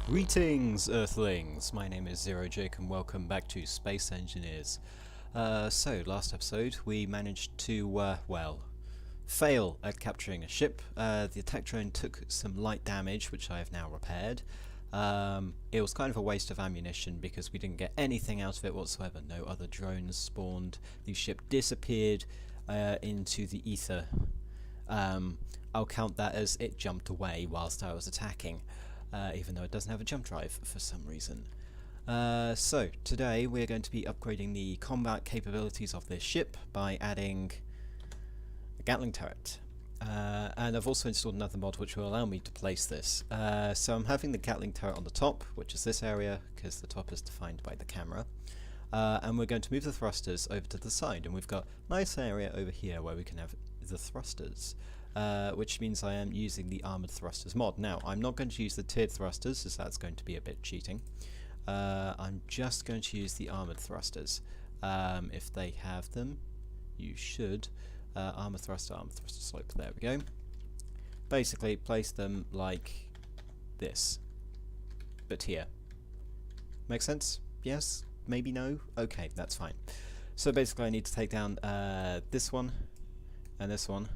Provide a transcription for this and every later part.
Greetings, Earthlings! My name is Zero Jake and welcome back to Space Engineers. So, last episode we managed to, well, fail at capturing a ship. The attack drone took some light damage, which I have now repaired. It was kind of a waste of ammunition because we didn't get anything out of it whatsoever. No other drones spawned. The ship disappeared into the ether. I'll count that as it jumped away whilst I was attacking. Even though it doesn't have a jump drive for some reason. So, today we're going to be upgrading the combat capabilities of this ship by adding a Gatling turret. And I've also installed another mod which will allow me to place this. So I'm having the Gatling turret on the top, which is this area, because the top is defined by the camera. And we're going to move the thrusters over to the side, and we've got a nice area over here where we can have the thrusters. Which means I am using the armoured thrusters mod. Now, I'm not going to use the tiered thrusters, as that's going to be a bit cheating. I'm just going to use the armoured thrusters. If they have them, you should. Armour thruster slope, there we go. Basically, place them like this. But here. Make sense? Yes? Maybe no? Okay, that's fine. So basically I need to take down this one, and this one.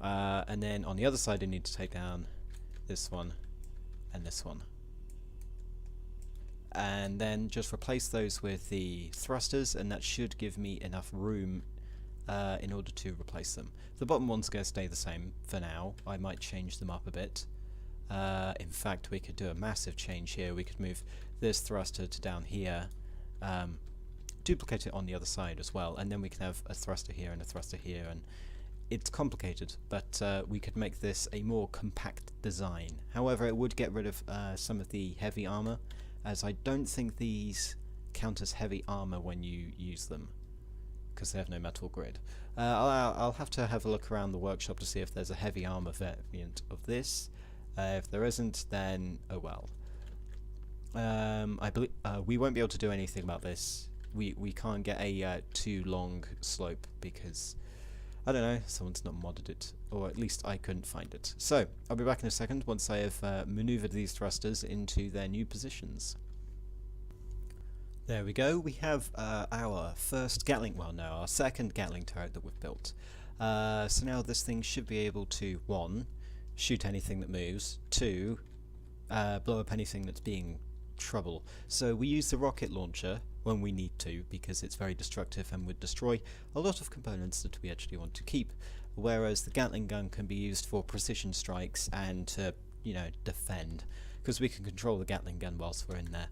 And then on the other side I need to take down this one and this one. And then just replace those with the thrusters, and that should give me enough room in order to replace them. The bottom one's going to stay the same for now. I might change them up a bit. In fact, we could do a massive change here. We could move this thruster to down here, duplicate it on the other side as well, and then we can have a thruster here and a thruster here, and it's complicated, but we could make this a more compact design. However, it would get rid of some of the heavy armor, as I don't think these count as heavy armor when you use them, because they have no metal grid. I'll have to have a look around the workshop to see if there's a heavy armor variant of this. If there isn't, then oh well. I believe we won't be able to do anything about this. We can't get a too long slope because I don't know, someone's not modded it, or at least I couldn't find it. So, I'll be back in a second once I have manoeuvred these thrusters into their new positions. There we go, we have our first Gatling, well no, our second Gatling turret that we've built. So now this thing should be able to, 1, shoot anything that moves, 2, blow up anything that's being trouble. So we use the rocket launcher when we need to, because it's very destructive and would destroy a lot of components that we actually want to keep, whereas the Gatling gun can be used for precision strikes and to, you know, defend, because we can control the Gatling gun whilst we're in there.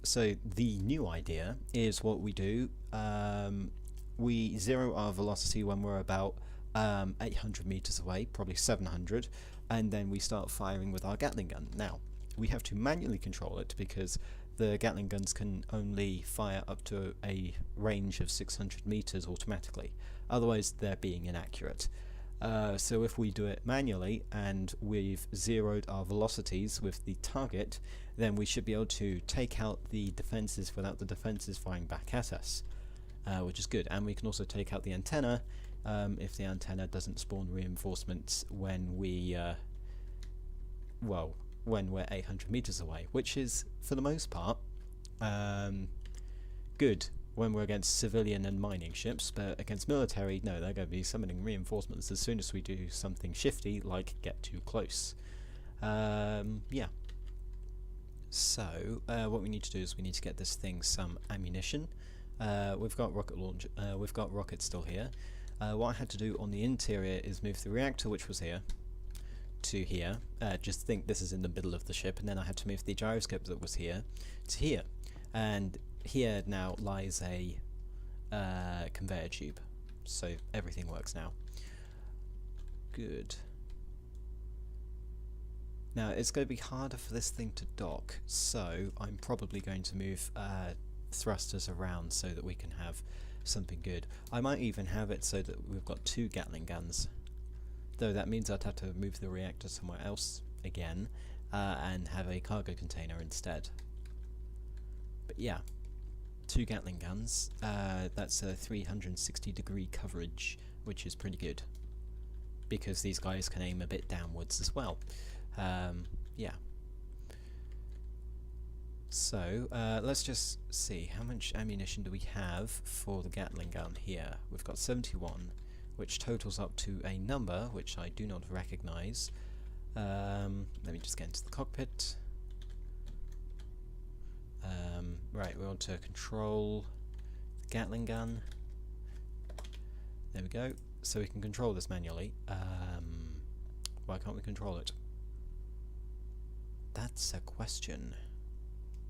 So the new idea is what we do, we zero our velocity when we're about 800 meters away, probably 700, and then we start firing with our Gatling gun. Now, we have to manually control it because the Gatling guns can only fire up to a range of 600 meters automatically, otherwise they're being inaccurate. So if we do it manually and we've zeroed our velocities with the target, then we should be able to take out the defenses without the defenses firing back at us, which is good. And we can also take out the antenna if the antenna doesn't spawn reinforcements when we when we're 800 meters away, which is, for the most part, good when we're against civilian and mining ships, but against military, no, they're going to be summoning reinforcements as soon as we do something shifty, like get too close. Yeah. So, what we need to do is we need to get this thing some ammunition. We've got rocket launch. We've got rockets still here. What I had to do on the interior is move the reactor, which was here, to here. Just think this is in the middle of the ship, and then I had to move the gyroscope that was here to here, and here now lies a conveyor tube, so everything works now. Good. Now it's going to be harder for this thing to dock, so I'm probably going to move thrusters around so that we can have something good. I might even have it so that we've got 2 Gatling guns, though that means I'd have to move the reactor somewhere else again and have a cargo container instead. But yeah, 2 Gatling guns, that's a 360-degree coverage, which is pretty good, because these guys can aim a bit downwards as well. Yeah. So, let's just see, how much ammunition do we have for the Gatling gun here? We've got 71, which totals up to a number which I do not recognise. Let me just get into the cockpit. Right, we want to control the Gatling gun. There we go. So we can control this manually. Why can't we control it? That's a question.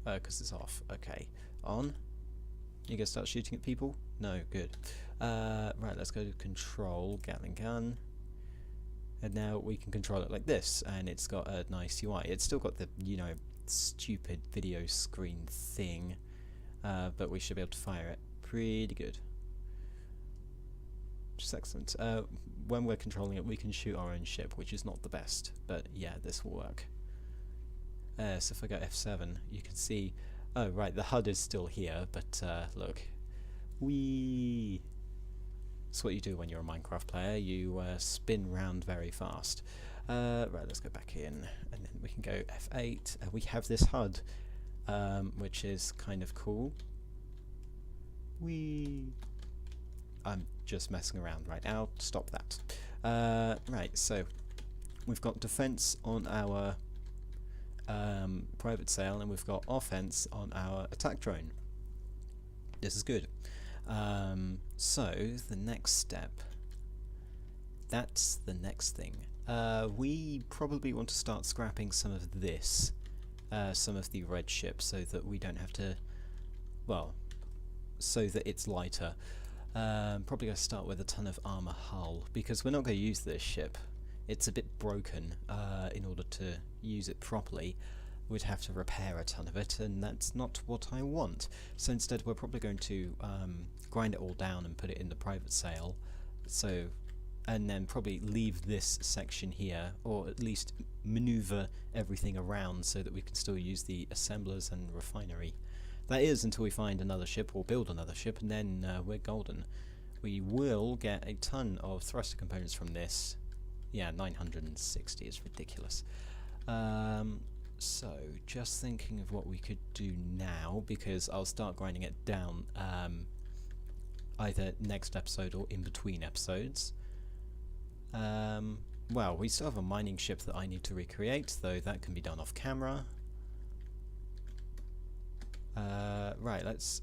Because it's off. Okay. On. You gonna start shooting at people? No, good. Right, let's go to control, Gatling gun. And now we can control it like this, and it's got a nice UI. It's still got the, you know, stupid video screen thing, but we should be able to fire it pretty good. Which is excellent. When we're controlling it, we can shoot our own ship, which is not the best, but yeah, this will work. So if I go F7, you can see, oh right, the HUD is still here, but look, whee! That's what you do when you're a Minecraft player, you spin round very fast. Right, let's go back in, and then we can go F8. We have this HUD, which is kind of cool. Whee! I'm just messing around right now, stop that. Right, so we've got defense on our private sail, and we've got offense on our attack drone. This is good. So the next step, that's the next thing. We probably want to start scrapping some of this, some of the red ship, so that we don't have to, well, so that it's lighter. Probably going to start with a ton of armor hull, because we're not going to use this ship. It's a bit broken. In order to use it properly, we'd have to repair a ton of it, and that's not what I want. So instead we're probably going to grind it all down and put it in the private sail, so, and then probably leave this section here, or at least maneuver everything around so that we can still use the assemblers and refinery. That is, until we find another ship or build another ship, and then we're golden. We will get a ton of thruster components from this. Yeah, 960 is ridiculous. So, just thinking of what we could do now, because I'll start grinding it down either next episode or in between episodes. Well, we still have a mining ship that I need to recreate, though that can be done off camera. Right, let's...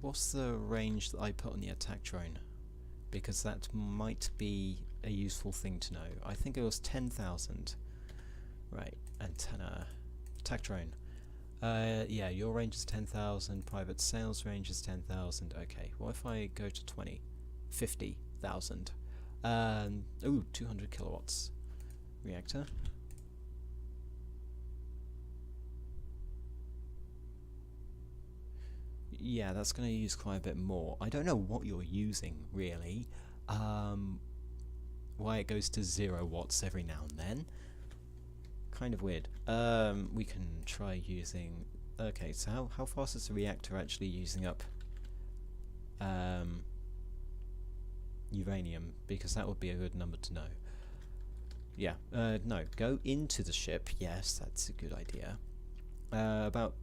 What's the range that I put on the attack drone? Because that might be a useful thing to know. I think it was 10,000. Right, antenna. Attack drone. Yeah, your range is 10,000, private sales range is 10,000. Okay, what if I go to 20? 50,000. Ooh, 200 kilowatts. Reactor. Yeah, that's going to use quite a bit more. I don't know what you're using, really. Why it goes to 0 watts every now and then. Kind of weird. We can try using... Okay, so how fast is the reactor actually using up uranium? Because that would be a good number to know. Yeah, no, go into the ship. Yes, that's a good idea. About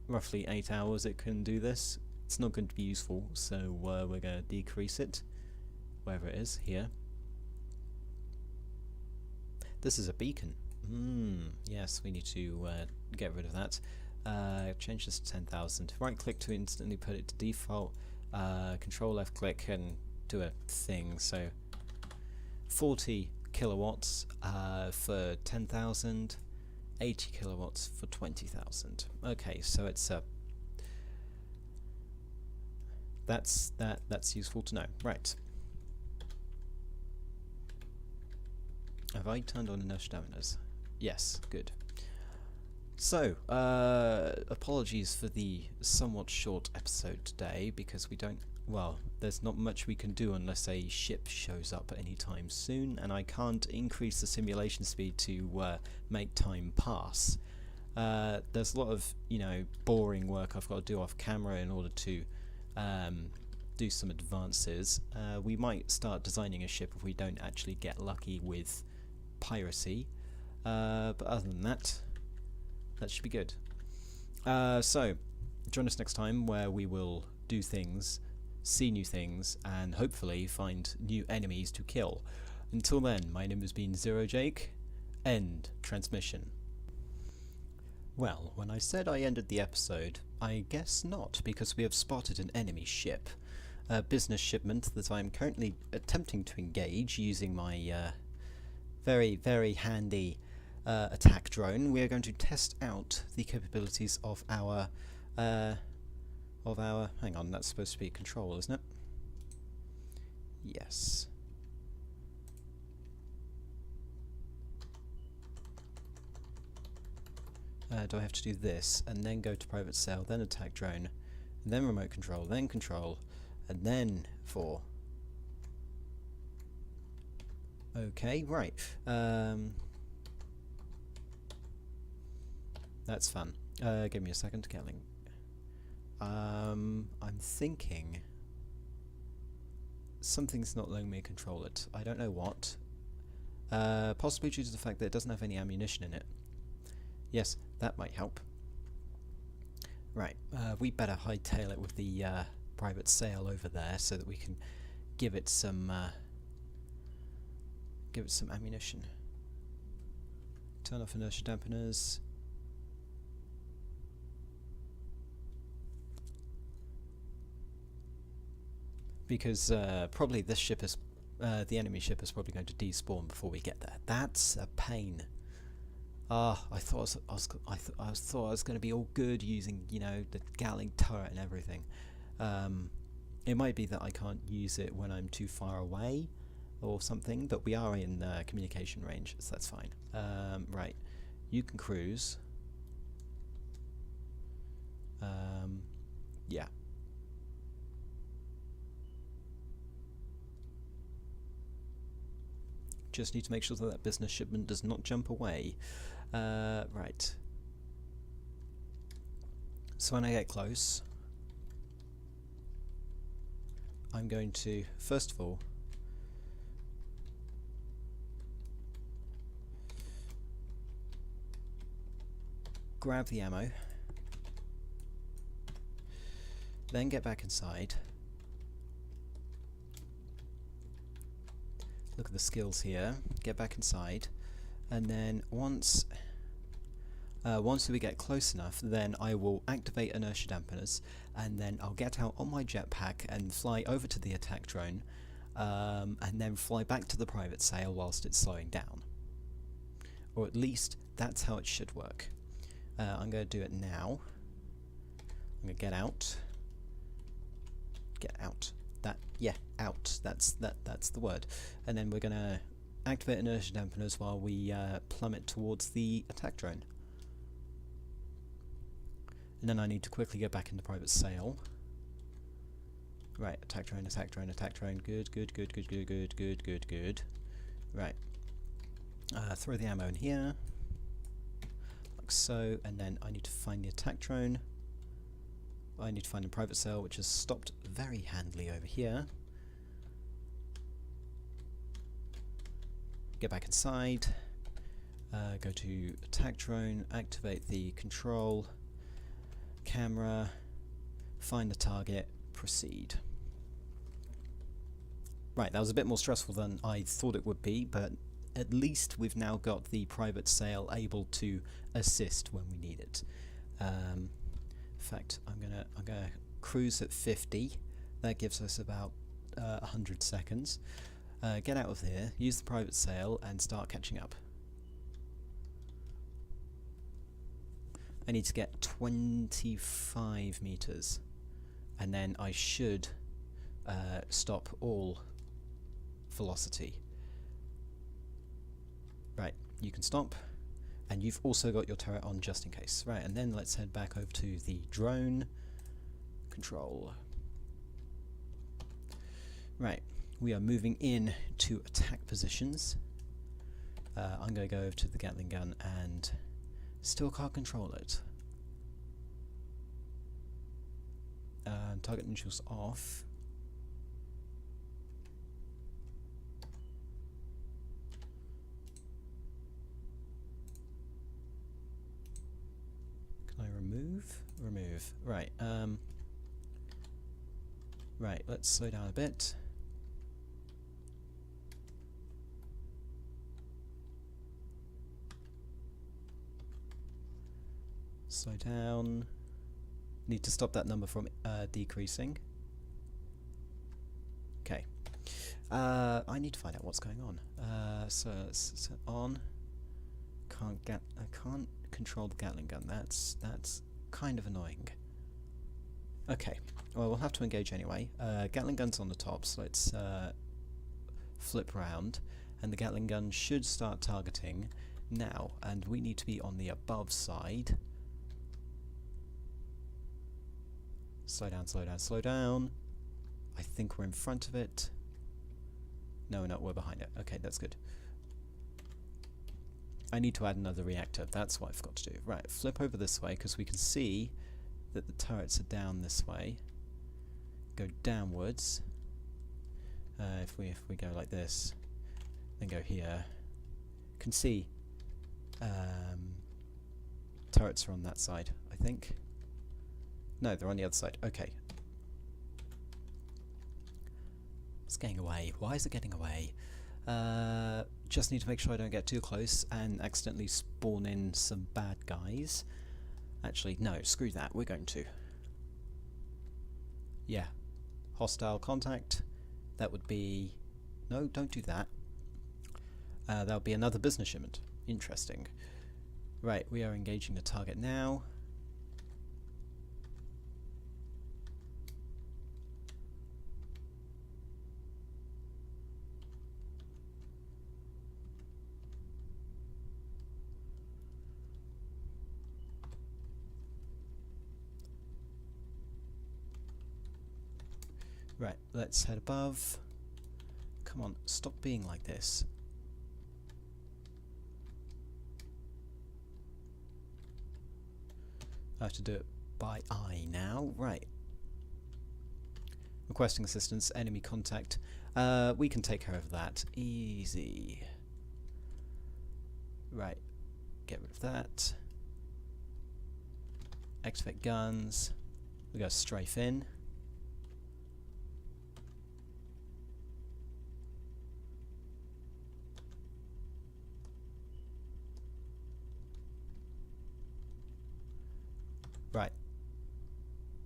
roughly 8 hours it can do this. It's not going to be useful, so we're going to decrease it. Wherever it is, here. This is a beacon. Yes, we need to get rid of that. Change this to 10,000. Right click to instantly put it to default. Control left click and do a thing. So 40 kilowatts for 10,000. 80 kilowatts for 20,000. Okay, so it's that's useful to know. Right. Have I turned on enough staminers? Yes, good. So, apologies for the somewhat short episode today, because we don't, well, there's not much we can do unless a ship shows up at any time soon, and I can't increase the simulation speed to make time pass. There's a lot of, you know, boring work I've got to do off camera in order to do some advances. We might start designing a ship if we don't actually get lucky with piracy. But other than that, that should be good. So, join us next time where we will do things, see new things, and hopefully find new enemies to kill. Until then, my name has been Zero Jake. End transmission. Well, when I said I ended the episode, I guess not, because we have spotted an enemy ship. A business shipment that I'm currently attempting to engage using my very, very handy attack drone. We are going to test out the capabilities of our hang on, that's supposed to be control, isn't it? Yes. Do I have to do this and then go to private sale, then attack drone, and then remote control, and then 4? Okay, right. That's fun. Give me a second to get link. I'm thinking something's not letting me control it. I don't know what. Possibly due to the fact that it doesn't have any ammunition in it. Yes, that might help. Right, we better hightail it with the private sale over there so that we can give it some ammunition. Turn off inertia dampeners. Because probably this ship is, the enemy ship is probably going to despawn before we get there. That's a pain. I thought I was going to be all good using, you know, the Gatling turret and everything. It might be that I can't use it when I'm too far away or something, but we are in communication range, so that's fine. Right, you can cruise. Yeah. Just need to make sure that that business shipment does not jump away. Right. So when I get close, I'm going to, first of all, grab the ammo, then get back inside. Look at the skills here. Get back inside, and then once we get close enough, then I will activate inertia dampeners, and then I'll get out on my jetpack and fly over to the attack drone, and then fly back to the private sale whilst it's slowing down. Or at least that's how it should work. I'm going to do it now. I'm going to get out. Get out. Out. That's the word. And then we're going to activate inertia dampeners while we plummet towards the attack drone. And then I need to quickly go back into private sale. Right, attack drone, attack drone, attack drone. Good. Right. Throw the ammo in here. Like so, and then I need to find the attack drone. I need to find a private sale, which is stopped very handily over here. Get back inside, go to attack drone, activate the control, camera, find the target, proceed. Right, that was a bit more stressful than I thought it would be, but at least we've now got the private sale able to assist when we need it. In fact, I'm gonna cruise at 50. That gives us about 100 seconds. Get out of here, use the private sale, and start catching up. I need to get 25 meters, and then I should stop all velocity. Right, you can stop, and you've also got your turret on just in case. Right, and then let's head back over to the drone control. Right, we are moving in to attack positions. I'm going to go over to the Gatling gun and still can't control it. Target neutrals off. move. Right, right, let's slow down a bit. Slow down. Need to stop that number from decreasing. Okay. I need to find out what's going on. So let's set on. I can't control the Gatling gun. That's kind of annoying. Okay. Well, we'll have to engage anyway. Gatling gun's on the top, so let's flip round, and the Gatling gun should start targeting now. And we need to be on the above side. Slow down, slow down, slow down. I think we're in front of it. No, no, we're behind it. Okay, that's good. I need to add another reactor. That's what I've got to do. Right, flip over this way, because we can see that the turrets are down this way. Go downwards. If we go like this, then go here, can see turrets are on that side, I think. No, they're on the other side. Okay. It's getting away. Why is it getting away? Just need to make sure I don't get too close and accidentally spawn in some bad guys. Actually, no, screw that. We're going to. Yeah. Hostile contact. That would be... No, don't do that. That would be another business shipment. Interesting. Right, we are engaging the target now. Right, let's head above. Come on, stop being like this. I have to do it by eye now. Right. Requesting assistance, enemy contact. We can take care of that. Easy. Right. Get rid of that. Activate guns. We go strafe in. Right.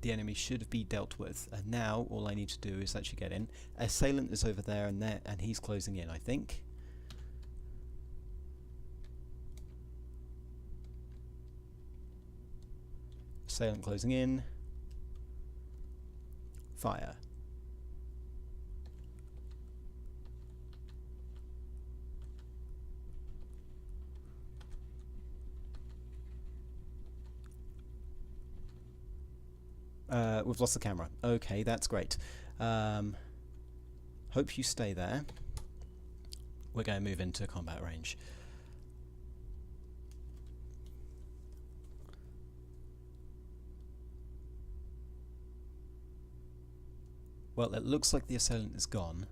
The enemy should be dealt with, and now all I need to do is actually get in. Assailant is over there, and he's closing in, I think. Assailant closing in. Fire. We've lost the camera. Okay, that's great. Hope you stay there. We're going to move into combat range. Well, it looks like the assailant is gone.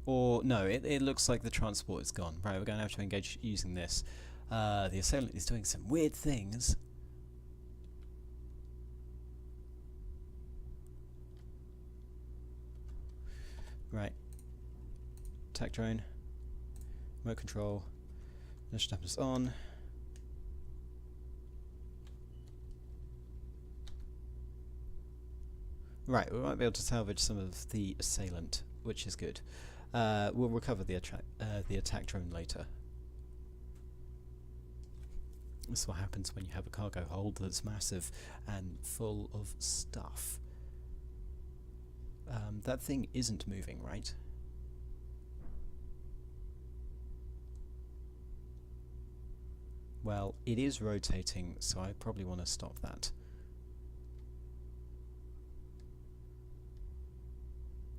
Or, no, it looks like the transport is gone. Right, we're going to have to engage using this. The assailant is doing some weird things. Right. Attack drone. Remote control. Mission is on. Right, we might be able to salvage some of the assailant, which is good. We'll recover the attack drone later. This is what happens when you have a cargo hold that's massive and full of stuff. That thing isn't moving, right? Well, it is rotating, so I probably want to stop that.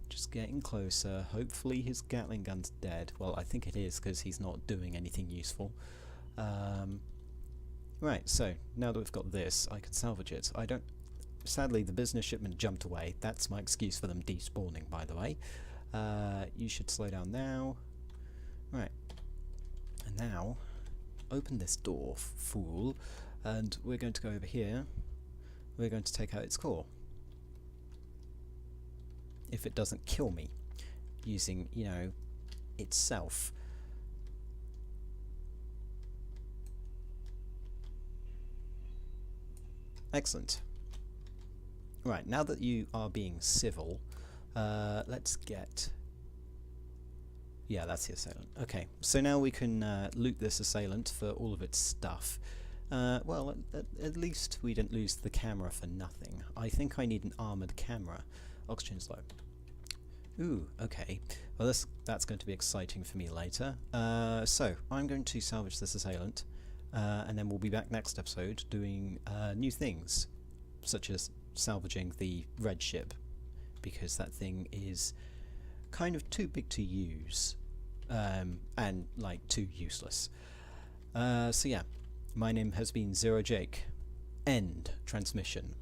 Just getting closer. Hopefully his Gatling gun's dead. Well, I think it is, because he's not doing anything useful. Right, so now that we've got this, I can salvage it. I don't... Sadly, the business shipment jumped away. That's my excuse for them despawning, by the way. You should slow down now. Right. And now, open this door, fool, and we're going to go over here. We're going to take out its core. If it doesn't kill me using, you know, itself. Excellent. Right, now that you are being civil, let's get... Yeah, that's the assailant. Okay, so now we can loot this assailant for all of its stuff. Well, at least we didn't lose the camera for nothing. I think I need an armoured camera. Oxygen's low. Ooh, okay. Well, that's going to be exciting for me later. So, I'm going to salvage this assailant, and then we'll be back next episode doing new things, such as salvaging the red ship, because that thing is kind of too big to use, and like too useless. So yeah, my name has been Zero Jake. End transmission.